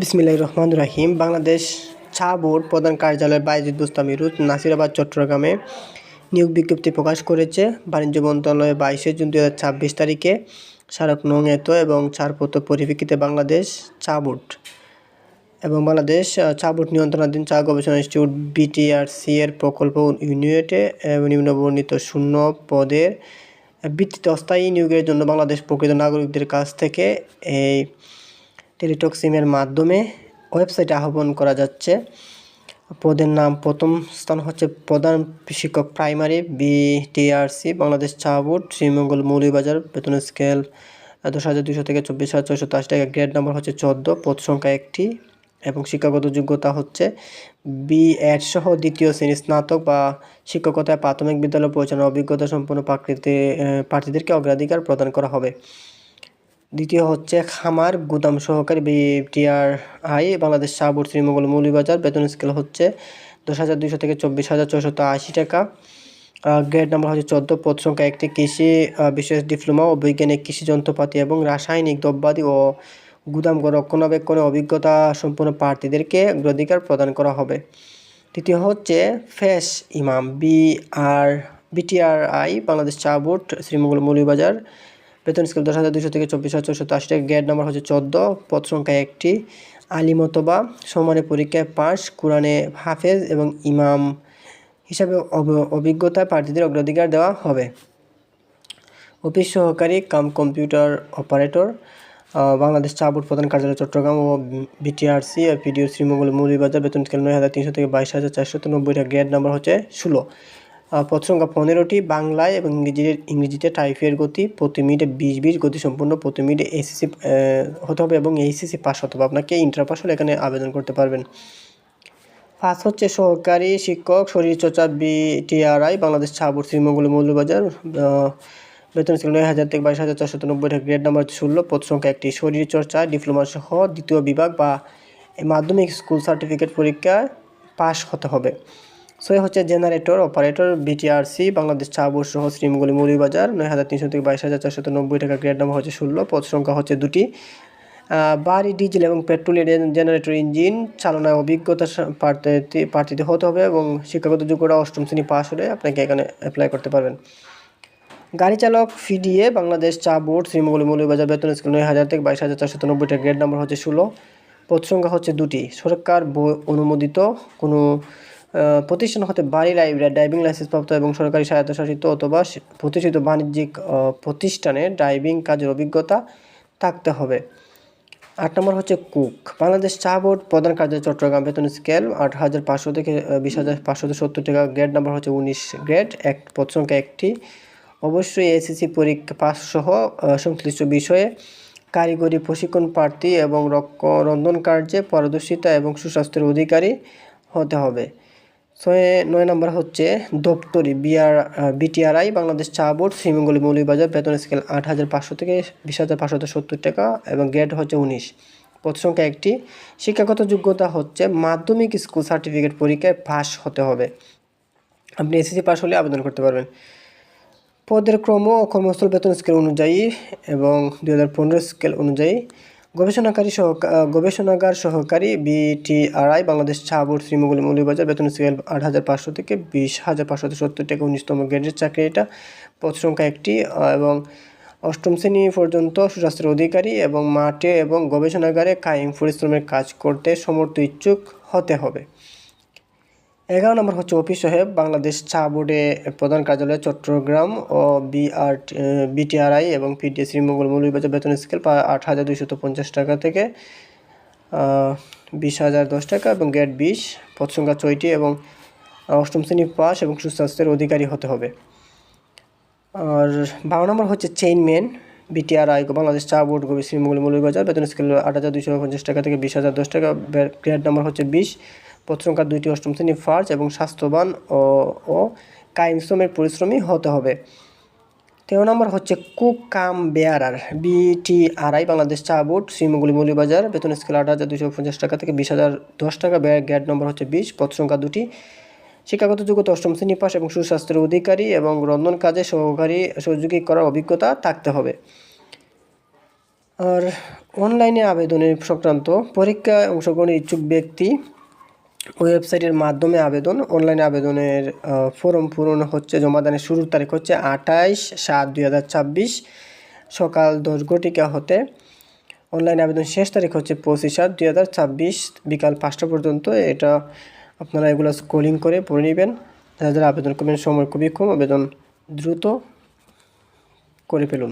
বিসমিল্লাহির রহমানির রহিম। বাংলাদেশ চা বোর্ড প্রধান কার্যালয় বায়েজিদ বুস্তামি রোড, নাসিরাবাদ, চট্টগ্রামে নিয়োগ বিজ্ঞপ্তি প্রকাশ করেছে বাণিজ্য মন্ত্রণালয় 22 জুন 2026 তারিখে। স্মারক নং এত এবং ছাড়পত্র পরিপ্রেক্ষিতে বাংলাদেশ চা বোর্ড এবং বাংলাদেশ চা বোর্ড নিয়ন্ত্রণাধীন চা গবেষণা ইনস্টিটিউট বিটিআরসি এর প্রকল্প ইউনিটে নিম্নবর্ণিত শূন্য পদের ভিত্তিতে অস্থায়ী নিয়োগের জন্য বাংলাদেশ প্রকৃত নাগরিকদের কাছ থেকে এই টেলিটক সিমের মাধ্যমে ওয়েবসাইটে আহ্বান করা যাচ্ছে। পদের নাম প্রথম স্থান হচ্ছে প্রধান শিক্ষক প্রাইমারি বিটিআরসি বাংলাদেশ চা বোর্ড, শ্রীমঙ্গল মৌলভীবাজার। বেতন স্কেল 10,200 থেকে 24,480 টাকা। গ্রেড নাম্বার হচ্ছে 14, পদ সংখ্যা 1টি এবং শিক্ষাগত যোগ্যতা হচ্ছে B.Ed সহ দ্বিতীয় শ্রেণী স্নাতক বা শিক্ষকতায় প্রাথমিক বিদ্যালয় পরিচালনার অভিজ্ঞতা সম্পন্ন প্রার্থীদেরকে অগ্রাধিকার প্রদান করা হবে। দ্বিতীয় হচ্ছে খামার গুদাম সহকারী বিটিআরআই বাংলাদেশ চা বোর্ড, শ্রীমঙ্গল মৌলভীবাজার। বেতন স্কেল হচ্ছে 10,200 থেকে 24,480 টাকা। গ্রেড নাম্বার হচ্ছে 14, পদ সংখ্যা 1টি। কৃষি বিশেষ ডিপ্লোমা ও বৈজ্ঞানিক কৃষি যন্ত্রপাতি এবং রাসায়নিক দ্রব্যাদি ও গুদাম রক্ষণাবেক্ষণে অভিজ্ঞতা সম্পন্ন প্রার্থীদেরকে অগ্রাধিকার প্রদান করা হবে। তৃতীয় হচ্ছে ফেস ইমাম বিটিআরআই বাংলাদেশ চা বোর্ড, শ্রীমঙ্গল মৌলভীবাজার। বেতন স্কেল 10,200 থেকে 24,480 টাকা। গ্রেড নাম্বার হচ্ছে 14, পদ সংখ্যা 1টি। আলিম অথবা সমমানের পরীক্ষায় পাস, কোরআনে হাফেজ এবং ইমাম হিসাবে অভিজ্ঞতায় প্রার্থীদের অগ্রাধিকার দেওয়া হবে। অফিস সহকারী কাম কম্পিউটার অপারেটর বাংলাদেশ চা বোর্ড প্রধান কার্যালয় চট্টগ্রাম ও বিটিআরসি পিডিও শ্রীমঙ্গল মৌলভীবাজার। বেতন স্কেল 9,300 থেকে 22,490 টাকা। গ্রেড নাম্বার হচ্ছে 16, পদ সংখ্যা 15টি। বাংলায় এবং ইংরেজিতে টাইপের গতি প্রতি মিনিটে 20 গতি সম্পন্ন, প্রতি মিনিটে এসএসসি হতে হবে এবং এইচএসসি পাস হতে হবে। আপনাকে ইন্টার পাস হলে এখানে আবেদন করতে পারবেন। ফার্স্ট হচ্ছে সহকারী শিক্ষক শরীরচর্চা বিটিআরআই বাংলাদেশ চা বোর্ড, শ্রীমঙ্গল মৌলভীবাজার। বেতন স্কেল 9,000 থেকে 22,490 টাকা। গ্রেড নাম্বার 16, পদ সংখ্যা 1টি। শরীরচর্চা ডিপ্লোমা সহ দ্বিতীয় বিভাগ বা মাধ্যমিক স্কুল সার্টিফিকেট পরীক্ষায় পাস হতে হবে। হচ্ছে জেনারেটর অপারেটর বিটিআরসি বাংলাদেশ চা বোর্ড সহ শ্রীমঙ্গল মৌলভীবাজার। 9,300 থেকে 22,490 টাকা। গ্রেড নাম্বার হচ্ছে 16, পদ সংখ্যা হচ্ছে 2টি। বাড়ি ডিজেল এবং পেট্রোলের জেনারেটর ইঞ্জিন চালনায় অভিজ্ঞতা প্রার্থীদের হতে হবে এবং শিক্ষাগত যোগ্যতা 8ম শ্রেণী পাস হলে আপনাকে এখানে অ্যাপ্লাই করতে পারবেন। গাড়ি চালক ফিডিএ বাংলাদেশ চা বোর্ড, শ্রীমঙ্গল মৌলভীবাজার। বেতন স্কেল 9,000 থেকে 22,490 টাকা। গ্রেড নাম্বার হচ্ছে 16, পদ সংখ্যা হচ্ছে 2টি। সরকার অনুমোদিত কোনো প্রতিষ্ঠান হতে বাড়ি ড্রাইভিং লাইসেন্স প্রাপ্ত এবং সরকারি স্বায়ত্তশাসিত অথবা প্রতিষ্ঠিত বাণিজ্যিক প্রতিষ্ঠানে ড্রাইভিং কাজের অভিজ্ঞতা থাকতে হবে। 8 নম্বর হচ্ছে কুক বাংলাদেশ চা বোর্ড প্রধান কার্যালয় চট্টগ্রাম। বেতন স্কেল 8,500 থেকে 20,570 টাকা। গ্রেড নাম্বার হচ্ছে 19, গ্রেড 1, পদ সংখ্যা 1টি। অবশ্যই এসএসসি পরীক্ষা পাস সহ সংশ্লিষ্ট বিষয়ে কারিগরি প্রশিক্ষণ প্রার্থী এবং রন্ধন কার্যে পারদর্শিতা এবং সুস্বাস্থ্যের অধিকারী হতে হবে। 9 নম্বর হচ্ছে দপ্তরি বিটিআরআই বাংলাদেশ চা বোর্ড, শ্রীমঙ্গল মৌলভীবাজার। বেতন স্কেল 8,500 থেকে 20,570 টাকা এবং গ্রেড হচ্ছে 19, পদ সংখ্যা 1টি। শিক্ষাগত যোগ্যতা হচ্ছে মাধ্যমিক স্কুল সার্টিফিকেট পরীক্ষায় পাস হতে হবে। আপনি এসএসসি পাস হলে আবেদন করতে পারবেন। পদের ক্রম ও কর্মস্থল বেতন স্কেল অনুযায়ী এবং 2015 স্কেল অনুযায়ী গবেষণাগার সহকারী বিটিআরআই বাংলাদেশ চা বোর্ড, শ্রীমঙ্গল মৌলভীবাজার। বেতন স্কেল 8,500 থেকে 20,570 টাকা। 19তম গ্রেডের চাকরি এটা। পদ সংখ্যা 1টি এবং 8ম শ্রেণী পর্যন্ত সুস্বাস্থ্যের অধিকারী এবং মাঠে এবং গবেষণাগারে কায়িক পরিশ্রমের কাজ করতে সমর্থ ইচ্ছুক হতে হবে। 11 নম্বর হচ্ছে অফিস সাহেব বাংলাদেশ চা বোর্ডে প্রধান কার্যালয় চট্টগ্রাম ও বিটিআরআই এবং পিডিএ শ্রীমঙ্গল মৌলভীবাজার। বেতন স্কেল 8,250 টাকা থেকে 20,010 টাকা এবং গ্রেড 20, পদ সংখ্যা 6টি এবং 8ম শ্রেণী পাস এবং সুস্বাস্থ্যের অধিকারী হতে হবে। আর 12 নম্বর হচ্ছে চেইনম্যান বিটিআরআই বাংলাদেশ চা বোর্ড শ্রীমঙ্গল মৌলভীবাজার। বেতন স্কেল 8,250 টাকা থেকে 20,010 টাকা। গ্রেড নাম্বার হচ্ছে 20, পদ সংখ্যা 2টি। 8ম শ্রেণী ফার্স্ট এবং স্বাস্থ্যবান ও কায়িক শ্রমের পরিশ্রমী হতে হবে। 13 নম্বর হচ্ছে কুক কাম বেয়ারার বিটিআরআই বাংলাদেশ চা বোর্ড, শ্রীমঙ্গল মৌলভীবাজার। বেতন স্কেল 8,250 টাকা থেকে 20,010 টাকা। গ্রেড নম্বর হচ্ছে 20, পদ সংখ্যা 2টি। শিক্ষাগত যোগ্যতা 8ম শ্রেণী পাস এবং সুস্বাস্থ্যের অধিকারী এবং রন্ধন কাজে সহযোগী করার অভিজ্ঞতা থাকতে হবে। আর অনলাইনে আবেদনের সংক্রান্ত পরীক্ষায় অংশগ্রহণের ইচ্ছুক ব্যক্তি ওয়েবসাইটের মাধ্যমে অনলাইনে আবেদনের ফর্ম পূরণ হচ্ছে, জমাদানের শুরুর তারিখ হচ্ছে 28/7/2026 সকাল 10 ঘটিকা হতে। অনলাইন আবেদন শেষ তারিখ হচ্ছে 25/7/2026 বিকাল 5টা পর্যন্ত। এটা আপনারা এগুলো স্ক্রলিং করে পড়ে নেবেন। যারা আবেদন করবেন, সময় খুবই কম, আবেদন দ্রুত করে ফেলুন।